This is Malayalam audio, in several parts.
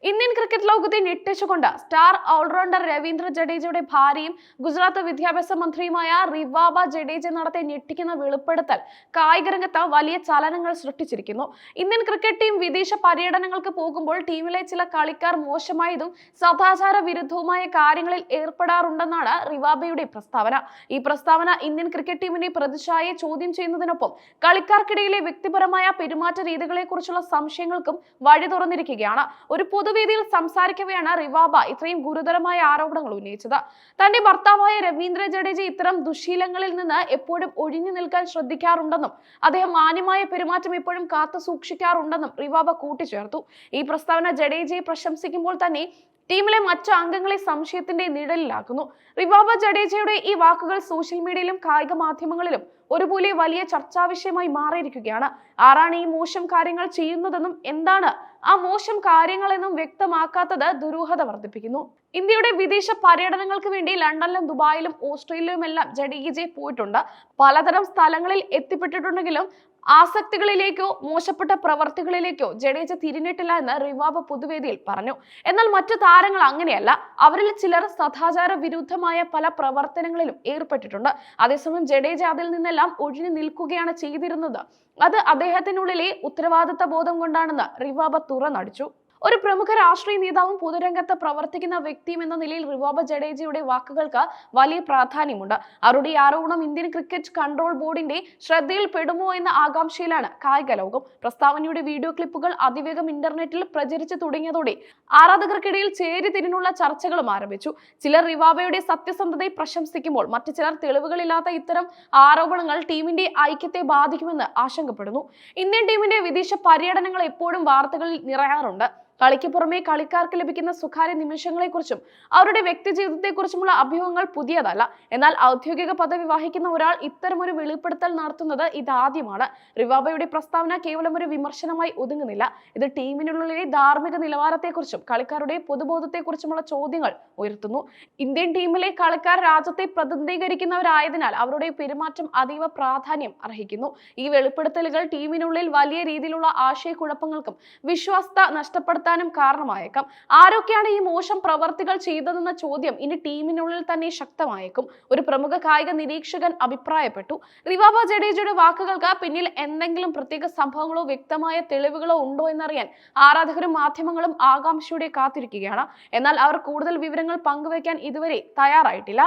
ഇന്ത്യൻ ക്രിക്കറ്റ് ലോകത്തെ ഞെട്ടിച്ചുകൊണ്ട് സ്റ്റാർ ഓൾറൗണ്ടർ രവീന്ദ്ര ജഡേജയുടെ ഭാര്യയും ഗുജറാത്ത് വിദ്യാഭ്യാസ മന്ത്രിയുമായ റിവാബ ജഡേജ നടത്തിയ ഞെട്ടിക്കുന്ന വെളിപ്പെടുത്തൽ കായികരംഗത്ത് വലിയ ചലനങ്ങൾ സൃഷ്ടിച്ചിരിക്കുന്നു. ഇന്ത്യൻ ക്രിക്കറ്റ് ടീം വിദേശ പര്യടനങ്ങൾക്ക് പോകുമ്പോൾ ടീമിലെ ചില കളിക്കാർ മോശമായതും സദാചാര വിരുദ്ധവുമായ കാര്യങ്ങളിൽ ഏർപ്പെടാറുണ്ടെന്നാണ് റിവാബയുടെ പ്രസ്താവന. ഈ പ്രസ്താവന ഇന്ത്യൻ ക്രിക്കറ്റ് ടീമിന്റെ പ്രതിച്ഛായയെ ചോദ്യം ചെയ്യുന്നതിനൊപ്പം കളിക്കാർക്കിടയിലെ വ്യക്തിപരമായ പെരുമാറ്റ രീതികളെക്കുറിച്ചുള്ള സംശയങ്ങൾക്കും വഴി തുറന്നിരിക്കുകയാണ്. ഒരു പൊതുവേദിയിൽ സംസാരിക്കവെയാണ് റിവാബ ഇത്രയും ഗുരുതരമായ ആരോപണങ്ങൾ ഉന്നയിച്ചത്. തന്റെ ഭർത്താവായ രവീന്ദ്ര ജഡേജ ഇത്തരം ദുശീലങ്ങളിൽ നിന്ന് എപ്പോഴും ഒഴിഞ്ഞു നിൽക്കാൻ ശ്രദ്ധിക്കാറുണ്ടെന്നും അദ്ദേഹം മാന്യമായ പെരുമാറ്റം എപ്പോഴും കാത്തു സൂക്ഷിക്കാറുണ്ടെന്നും റിവാബ കൂട്ടിച്ചേർത്തു. ഈ പ്രസ്താവന ജഡേജയെ പ്രശംസിക്കുമ്പോൾ തന്നെ ടീമിലെ മറ്റു അംഗങ്ങളെ സംശയത്തിന്റെ നിഴലിലാക്കുന്നു. റിവാബ ജഡേജയുടെ ഈ വാക്കുകൾ സോഷ്യൽ മീഡിയയിലും കായിക മാധ്യമങ്ങളിലും ഒരുപോലെ വലിയ ചർച്ചാ വിഷയമായി മാറിയിരിക്കുകയാണ്. ആരാണ് ഈ മോശം കാര്യങ്ങൾ ചെയ്യുന്നതെന്നും എന്താണ് ആ മോശം കാര്യങ്ങളെന്നും വ്യക്തമാക്കാത്തത് ദുരൂഹത വർദ്ധിപ്പിക്കുന്നു. ഇന്ത്യയുടെ വിദേശ പര്യടനങ്ങൾക്ക് വേണ്ടി ലണ്ടനിലും ദുബായിലും ഓസ്ട്രേലിയയിലുമെല്ലാം ജഡേജ പോയിട്ടുണ്ട്. പലതരം സ്ഥലങ്ങളിൽ എത്തിപ്പെട്ടിട്ടുണ്ടെങ്കിലും ആസക്തികളിലേക്കോ മോശപ്പെട്ട പ്രവർത്തികളിലേക്കോ ജഡേജ തിരിഞ്ഞിട്ടില്ല എന്ന് റിവാബ പൊതുവേദിയിൽ പറഞ്ഞു. എന്നാൽ മറ്റു താരങ്ങൾ അങ്ങനെയല്ല. അവരിൽ ചിലർ സദാചാര വിരുദ്ധമായ പല പ്രവർത്തനങ്ങളിലും ഏർപ്പെട്ടിട്ടുണ്ട്. അതേസമയം ജഡേജ അതിൽ നിന്നെല്ലാം ഒഴിഞ്ഞു നിൽക്കുകയാണ് ചെയ്തിരുന്നത്. അത് അദ്ദേഹത്തിനുള്ളിലെ ഉത്തരവാദിത്ത ബോധം കൊണ്ടാണെന്ന് റിവാബ തുറന്നടിച്ചു. ഒരു പ്രമുഖ രാഷ്ട്രീയ നേതാവും പൊതുരംഗത്ത് പ്രവർത്തിക്കുന്ന വ്യക്തിയും എന്ന നിലയിൽ റിവാബ ജഡേജയുടെ വാക്കുകൾക്ക് വലിയ പ്രാധാന്യമുണ്ട്. അവരുടെ ആരോപണം ഇന്ത്യൻ ക്രിക്കറ്റ് കൺട്രോൾ ബോർഡിന്റെ ശ്രദ്ധയിൽപ്പെടുമോ എന്ന ആകാംക്ഷയിലാണ് കായിക ലോകം. പ്രസ്താവനയുടെ വീഡിയോ ക്ലിപ്പുകൾ അതിവേഗം ഇന്റർനെറ്റിൽ പ്രചരിച്ചു തുടങ്ങിയതോടെ ആരാധകർക്കിടയിൽ ചേരിതിരിഞ്ഞുള്ള ചർച്ചകളും ആരംഭിച്ചു. ചിലർ റിവാബയുടെ സത്യസന്ധതയെ പ്രശംസിക്കുമ്പോൾ മറ്റു ചിലർ തെളിവുകളില്ലാത്ത ഇത്തരം ആരോപണങ്ങൾ ടീമിന്റെ ഐക്യത്തെ ബാധിക്കുമെന്ന് ആശങ്കപ്പെടുന്നു. ഇന്ത്യൻ ടീമിന്റെ വിദേശ പര്യടനങ്ങൾ എപ്പോഴും വാർത്തകളിൽ നിറയാറുണ്ട്. കളിക്ക് പുറമെ കളിക്കാർക്ക് ലഭിക്കുന്ന സ്വകാര്യ നിമിഷങ്ങളെക്കുറിച്ചും അവരുടെ വ്യക്തി ജീവിതത്തെക്കുറിച്ചുമുള്ള അഭ്യൂഹങ്ങൾ പുതിയതല്ല. എന്നാൽ ഔദ്യോഗിക പദവി വഹിക്കുന്ന ഒരാൾ ഇത്തരമൊരു വെളിപ്പെടുത്തൽ നടത്തുന്നത് ഇതാദ്യമാണ്. റിവാബയുടെ പ്രസ്താവന കേവലം ഒരു വിമർശനമായി ഒതുങ്ങുന്നില്ല. ഇത് ടീമിനുള്ളിലെ ധാർമ്മിക നിലവാരത്തെക്കുറിച്ചും കളിക്കാരുടെ പൊതുബോധത്തെക്കുറിച്ചുമുള്ള ചോദ്യങ്ങൾ ഉയർത്തുന്നു. ഇന്ത്യൻ ടീമിലെ കളിക്കാർ രാജ്യത്തെ പ്രതിനിധീകരിക്കുന്നവരായതിനാൽ അവരുടെ പെരുമാറ്റം അതീവ പ്രാധാന്യം അർഹിക്കുന്നു. ഈ വെളിപ്പെടുത്തലുകൾ ടീമിനുള്ളിൽ വലിയ രീതിയിലുള്ള ആശയക്കുഴപ്പങ്ങൾക്കും വിശ്വാസ്യത നഷ്ടപ്പെടുത്താൻ കാരണമായേക്കാം. ആരൊക്കെയാണ് ഈ മോശം പ്രവർത്തികൾ ചെയ്തതെന്ന ചോദ്യം ഇനി ടീമിനുള്ളിൽ തന്നെ ശക്തമായേക്കും. ഒരു പ്രമുഖ കായിക നിരീക്ഷകൻ അഭിപ്രായപ്പെട്ടു. റിവാബ ജഡേജയുടെ വാക്കുകൾക്ക് പിന്നിൽ എന്തെങ്കിലും പ്രത്യേക സംഭവങ്ങളോ വ്യക്തമായ തെളിവുകളോ ഉണ്ടോ എന്നറിയാൻ ആരാധകരും മാധ്യമങ്ങളും ആകാംക്ഷയോടെ കാത്തിരിക്കുകയാണ്. എന്നാൽ അവർ കൂടുതൽ വിവരങ്ങൾ പങ്കുവയ്ക്കാൻ ഇതുവരെ തയ്യാറായിട്ടില്ല.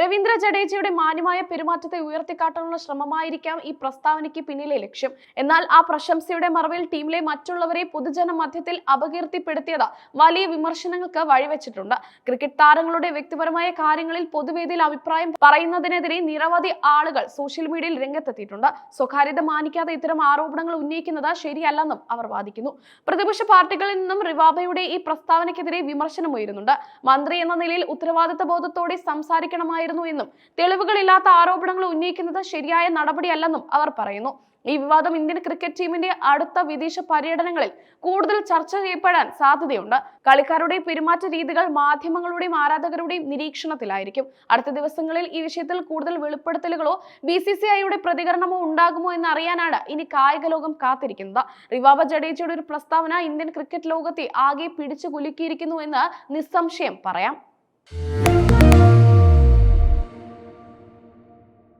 രവീന്ദ്ര ജഡേജയുടെ മാന്യമായ പെരുമാറ്റത്തെ ഉയർത്തിക്കാട്ടാനുള്ള ശ്രമമായിരിക്കാം ഈ പ്രസ്താവനയ്ക്ക് പിന്നിലെ ലക്ഷ്യം. എന്നാൽ ആ പ്രശംസയുടെ മറവിൽ ടീമിലെ മറ്റുള്ളവരെ പൊതുജന മധ്യത്തിൽ അപകീർത്തിപ്പെടുത്തിയത് വലിയ വിമർശനങ്ങൾക്ക് വഴിവെച്ചിട്ടുണ്ട്. ക്രിക്കറ്റ് താരങ്ങളുടെ വ്യക്തിപരമായ കാര്യങ്ങളിൽ പൊതുവേദിയിൽ അഭിപ്രായം പറയുന്നതിനെതിരെ നിരവധി ആളുകൾ സോഷ്യൽ മീഡിയയിൽ രംഗത്തെത്തിയിട്ടുണ്ട്. സ്വകാര്യത മാനിക്കാതെ ഇത്തരം ആരോപണങ്ങൾ ഉന്നയിക്കുന്നത് ശരിയല്ലെന്നും അവർ വാദിക്കുന്നു. പ്രതിപക്ഷ പാർട്ടികളിൽ നിന്നും റിവാബയുടെ ഈ പ്രസ്താവനയ്ക്കെതിരെ വിമർശനം ഉയരുന്നുണ്ട്. മന്ത്രി എന്ന നിലയിൽ ഉത്തരവാദിത്ത ബോധത്തോടെ സംസാരിക്കണമായി എന്നും തെളിവുകളില്ലാത്ത ആരോപണങ്ങൾ ഉന്നയിക്കുന്നത് ശരിയായ നടപടിയല്ലെന്നും അവർ പറയുന്നു. ഈ വിവാദം ഇന്ത്യൻ ക്രിക്കറ്റ് ടീമിന്റെ അടുത്ത വിദേശ പര്യടനങ്ങളിൽ കൂടുതൽ ചർച്ച ചെയ്യപ്പെടാൻ സാധ്യതയുണ്ട്. കളിക്കാരുടെ പെരുമാറ്റ രീതികൾ മാധ്യമങ്ങളുടെയും ആരാധകരുടെയും നിരീക്ഷണത്തിലായിരിക്കും. അടുത്ത ദിവസങ്ങളിൽ ഈ വിഷയത്തിൽ കൂടുതൽ വെളിപ്പെടുത്തലുകളോ BCCIയുടെ പ്രതികരണമോ ഉണ്ടാകുമോ എന്നറിയാനാണ് ഇനി കായിക ലോകം കാത്തിരിക്കുന്നത്. റിവാബ ജഡേജയുടെ ഒരു പ്രസ്താവന ഇന്ത്യൻ ക്രിക്കറ്റ് ലോകത്തെ ആകെ പിടിച്ചു കുലുക്കിയിരിക്കുന്നു എന്ന് നിസ്സംശയം പറയാം.